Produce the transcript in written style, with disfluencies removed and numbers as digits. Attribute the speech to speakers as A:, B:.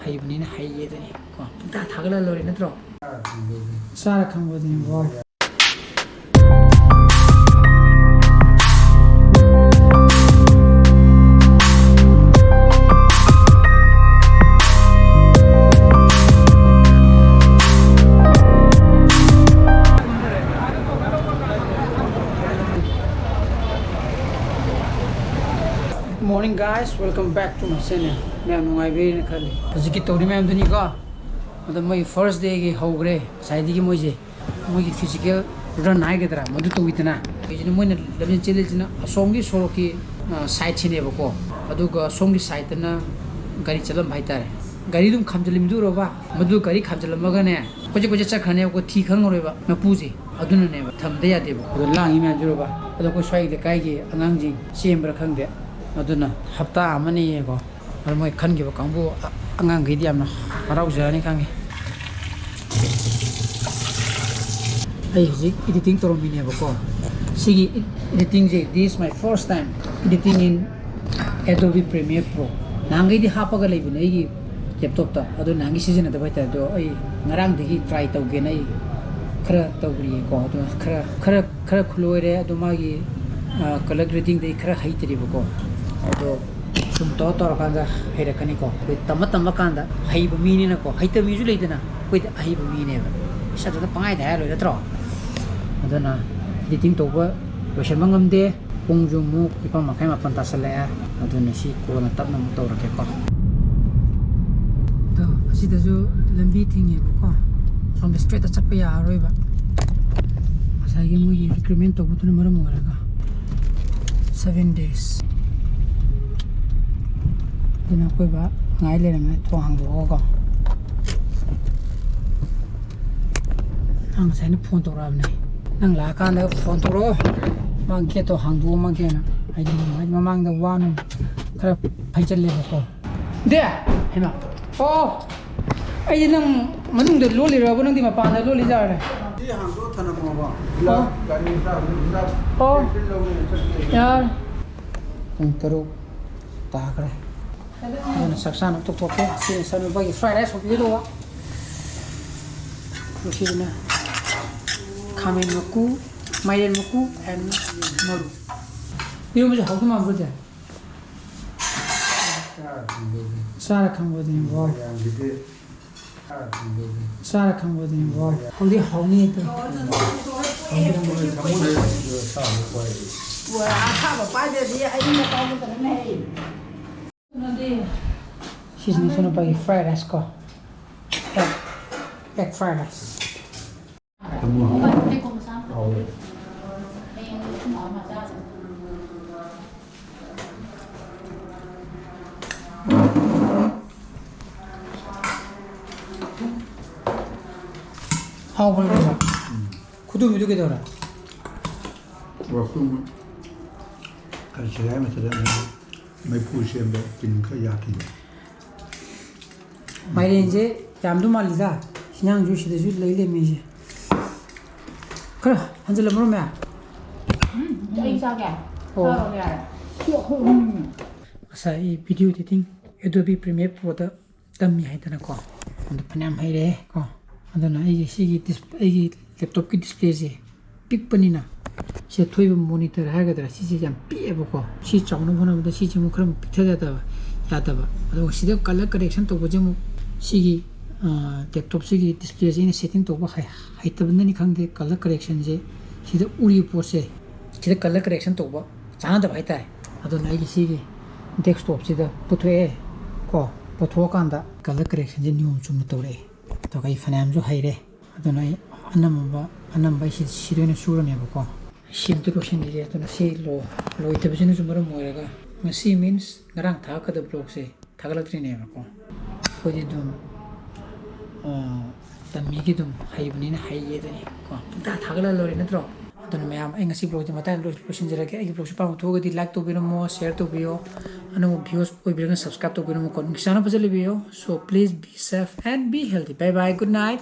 A: ꯍꯩꯕꯅꯤꯅ ꯍꯩꯌꯦꯗꯅꯤ ꯀꯣ ꯄꯨꯡꯇꯥ ꯊꯥꯒꯠꯂ ꯂꯣꯏꯔꯦ ꯅꯠꯇ꯭ꯔꯣ ꯆꯥꯔ ꯈꯪꯕꯗꯨꯅꯤ ꯕꯣꯏ Morning guys, welcome back to my channel. मैं नुंगाइबे न खले हजिकी तौरी मैम दुनी को मतलब मैं फर्स्ट डे के हौग्रे साइड की मोइजे मोइ फिजिकल रन हाइगदरा मदु तौइतना इजने मोइने लबन चेलेजना असोंगी सोरोकी साइड छिनेबको अदुगा असोंगी साइडना गाड़ी चलम हाइतारे गाड़ी दुम खामजलिम दुरोबा मदु गाड़ी खामजलमगने कोजे कोजे चखने को थी खंगरोबा मपुजे अदुननेबा थमदे यादेबा अदु लांगी मैम जुरोबा अदु को स्वाइले काइगे अंगांजी सेमब्रा खंगदे अदुना हप्ता अमनी को और मैं खनगे कांबो अंगांग गइदि यामना हराउ जानी खांगे आई हजिक एडिटिंग तोरमिने बको सिगी एडिटिंग जे this my first time editing in Adobe Premiere Pro नांगैदि हापगा लेबिने आइगी लैपटॉप ता अदु नांगी सिजन द बाइता दो आई ngarang दगी ट्राई तौगे नै खरा तौग्री को अदु खरा खुलोइरे अदु मागी कलर ग्रेडिंग दे खरा हाइतरि बको अदो सुम तो रकांदा हैरकनी को तम कांदा हईब मीनी को हईत मीजु लेदना कोई हईब मीने सदा पांगाय दा लो नत्रो अदना एडिटिंग तोबा लोशन मंगमदे पुंजु मु इपा मखाय मापन तासले अदना सी कोना तपना मु तौरके को तो असिदजु लंबी थिंगे को सोम स्ट्रेट चपया यारोइबा असागे मुगी रिक्रूटमेंट तोबुतुन मरम वरगा 7 days Dina koy ba ngai le na to hang do ko nang sai ni phone to ra ne nang la ka na phone to ro mang ke to hang do mang ke na ai di ma mang da wa nu khara phai chal le ko de he ma oh ai di nang manung de lo le ra bo nang di ma pa na lo le ja re di hang do thana mo ba la ga ni sa oh yaar taro ta kare Ano saksan untuk toke si sanu bagi fried rice hobi do Terus na kamen maku mailen maku and maru Ini macam how come aja Sara kambodin boy Sara kambodin boy Hondi hauni itu Wah apa pada dia ini tahu tak nih She's going to buy fried rice ko. Egg fried rice. How will you do? Kudu video ke dora?
B: Waktu kerja macamไม่พูดเสียงแบบกินก็อยากกิน
A: ไม่เรียนเจยามดูมาลิซ่าสิ่งยังจูสิเดจูเลยเลยมีเจครับฮันจะเล่นมั้ยแม่
C: จะอีกสักแก่โอ้
A: ใช่วิดีโอที่ทิ้ง Adobe Premiere Pro ตั้มมีให้ตนะก็มันพนันให้เลยก็อันนั้นไอ้สิ่งที่ไอ้แล็ปท็อปकी डिस्प्लेเจปิกปนินะ시 토이브 모니터 하거든 시지 좀 삐에보고 시 정는 보는데 시 지금 그럼 비켜야다 야다봐 그리고 시대 컬러 커렉션 또 보지 뭐 시기 랩톱 시기 디스플레이에 세팅 또 봐. 하이트분들이 강대 컬러 커렉션 이제 시대 우리 보세 시대 컬러 커렉션 또 봐. 자나다 봐있다 아도 나이기 시기 덱스톱 시대 부토에 거 부토 간다 컬러 커렉션 이제 뉴 좀 또래 또 가이 파남주 하이래 아도 나이 안남바 시도는 수로네 보고 심도 로션이제 또 시로 로이트브진은 좀 그런 뭐래가 시 means 나랑 다 아까도 블록세 다갈라트리네 보고 거기 좀 tamigi dum haibunina haiyedani ko ta thagala lori natro don mayam ai ngasi blog mata location jara ke ai blog pa mo di like to bino mo share to bio anu views oi bilang subscribe to bino mo kon kisana pajale bio so please be safe and be healthy bye bye good night